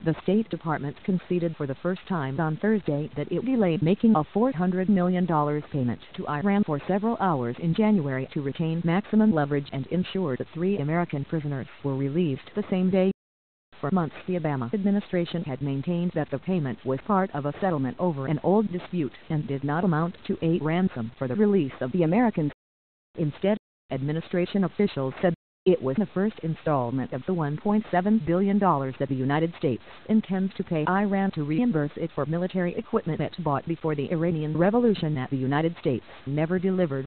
The State Department conceded for the first time on Thursday that it delayed making a $400 million payment to Iran for several hours in January to retain maximum leverage and ensure that 3 American prisoners were released the same day. For months the Obama administration had maintained that the payment was part of a settlement over an old dispute and did not amount to a ransom for the release of the Americans. Instead, administration officials said it was the first installment of the $1.7 billion that the United States intends to pay Iran to reimburse it for military equipment it bought before the Iranian Revolution that the United States never delivered.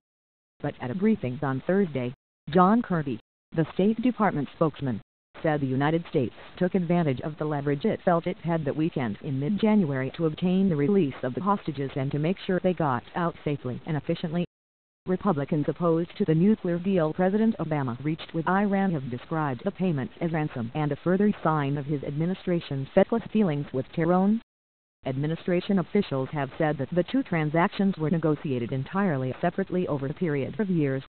But at a briefing on Thursday, John Kirby, the State Department spokesman, said the United States took advantage of the leverage it felt it had that weekend in mid-January to obtain the release of the hostages and to make sure they got out safely and efficiently. Republicans opposed to the nuclear deal President Obama reached with Iran have described the payment as ransom and a further sign of his administration's feckless dealings with Tehran. Administration officials have said that the two transactions were negotiated entirely separately over a period of years.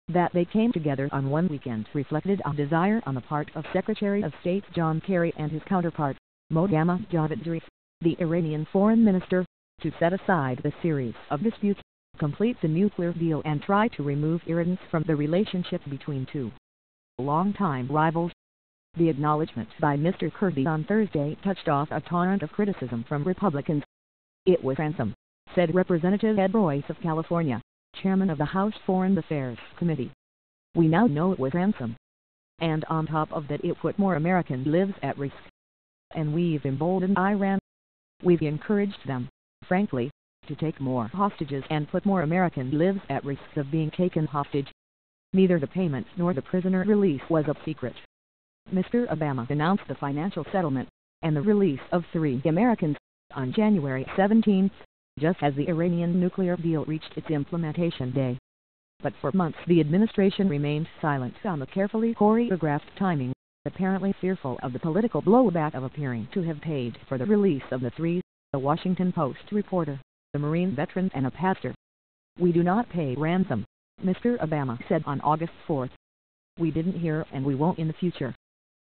That they came together on one weekend reflected a desire on the part of Secretary of State John Kerry and his counterpart, Mohammad Javad Zarif, the Iranian foreign minister, to set aside the series of disputes, complete the nuclear deal and try to remove Iran from the relationship between two longtime rivals. The acknowledgement by Mr. Kirby on Thursday touched off a torrent of criticism from Republicans. It was ransom, said Representative Ed Royce of California, chairman of the House Foreign Affairs Committee. We now know it was ransom. And on top of that it put more American lives at risk. And we've emboldened Iran. We've encouraged them, frankly, to take more hostages and put more American lives at risk of being taken hostage. Neither the payment nor the prisoner release was a secret. Mr. Obama announced the financial settlement and the release of 3 Americans on January 17, just as the Iranian nuclear deal reached its implementation day. But for months the administration remained silent on the carefully choreographed timing, apparently fearful of the political blowback of appearing to have paid for the release of the 3, the Washington Post reporter, a Marine veteran and a pastor. We do not pay ransom, Mr. Obama said on August 4. We didn't here and we won't in the future.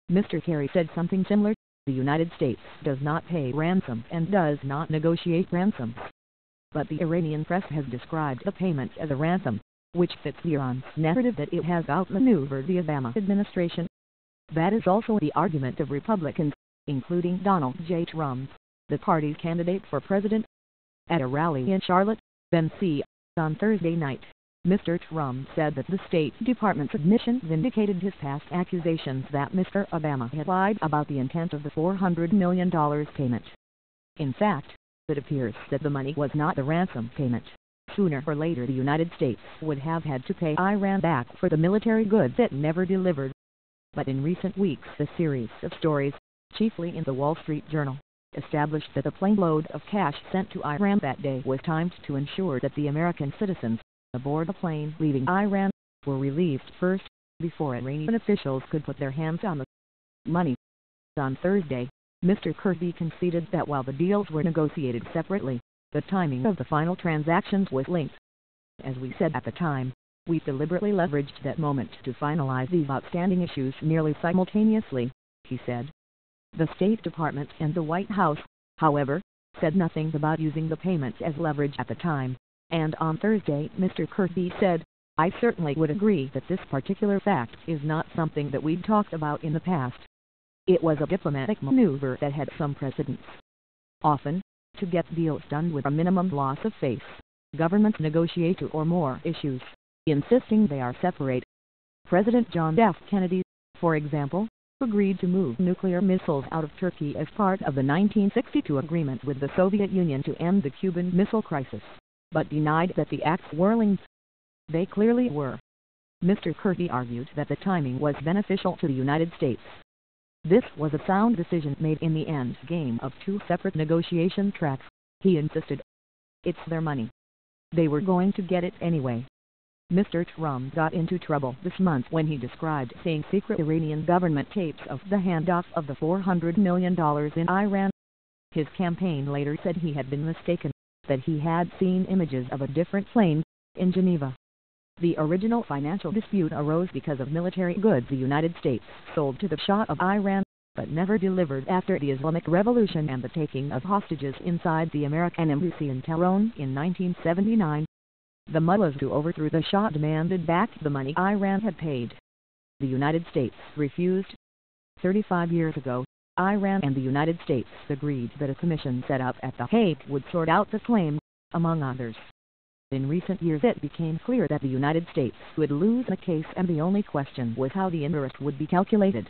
Mr. Kerry said something similar. The United States does not pay ransom and does not negotiate ransoms. But the Iranian press has described the payment as a ransom, which fits Iran's narrative that it has outmaneuvered the Obama administration. That is also the argument of Republicans, including Donald J. Trump, the party's candidate for president. At a rally in Charlotte, Tennessee, on Thursday night, Mr. Trump said that the State Department's admission vindicated his past accusations that Mr. Obama had lied about the intent of the $400 million payment. In fact, it appears that the money was not the ransom payment. Sooner or later the United States would have had to pay Iran back for the military goods it never delivered. But in recent weeks a series of stories, chiefly in the Wall Street Journal, established that the plane load of cash sent to Iran that day was timed to ensure that the American citizens aboard the plane leaving Iran were relieved first, before Iranian officials could put their hands on the money. On Thursday, Mr. Kirby conceded that while the deals were negotiated separately, the timing of the final transactions was linked. As we said at the time, we deliberately leveraged that moment to finalize these outstanding issues nearly simultaneously, he said. The State Department and the White House, however, said nothing about using the payment as leverage at the time, and on Thursday Mr. Kirby said, I certainly would agree that this particular fact is not something that we'd talked about in the past. It was a diplomatic maneuver that had some precedence. Often, to get deals done with a minimum loss of face, governments negotiate 2 or more issues, insisting they are separate. President John F. Kennedy, for example, agreed to move nuclear missiles out of Turkey as part of the 1962 agreement with the Soviet Union to end the Cuban Missile Crisis, but denied that the acts were linked. They clearly were. Mr. Kirby argued that the timing was beneficial to the United States. This was a sound decision made in the end game of 2 separate negotiation tracks, he insisted. It's their money. They were going to get it anyway. Mr. Trump got into trouble this month when he described seeing secret Iranian government tapes of the handoff of the $400 million in Iran. His campaign later said he had been mistaken, that he had seen images of a different plane in Geneva. The original financial dispute arose because of military goods the United States sold to the Shah of Iran, but never delivered after the Islamic Revolution and the taking of hostages inside the American embassy in Tehran in 1979. The mullahs who overthrew the Shah demanded back the money Iran had paid. The United States refused. 35 years ago, Iran and the United States agreed that a commission set up at The Hague would sort out the claim, among others. In recent years it became clear that the United States would lose the case, and the only question was how the interest would be calculated.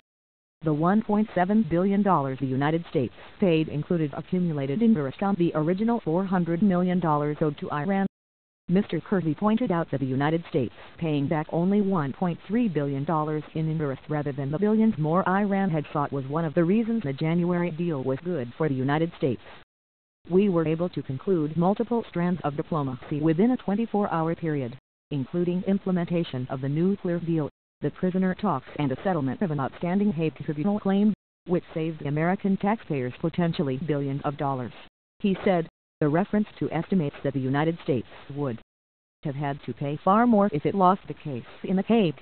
The $1.7 billion the United States paid included accumulated interest on the original $400 million owed to Iran. Mr. Kirby pointed out that the United States paying back only $1.3 billion in interest rather than the billions more Iran had sought was one of the reasons the January deal was good for the United States. We were able to conclude multiple strands of diplomacy within a 24-hour period, including implementation of the nuclear deal, the prisoner talks, and a settlement of an outstanding Hague tribunal claim, which saved American taxpayers potentially billions of dollars, he said. The reference to estimates that the United States would have had to pay far more if it lost the case in The Hague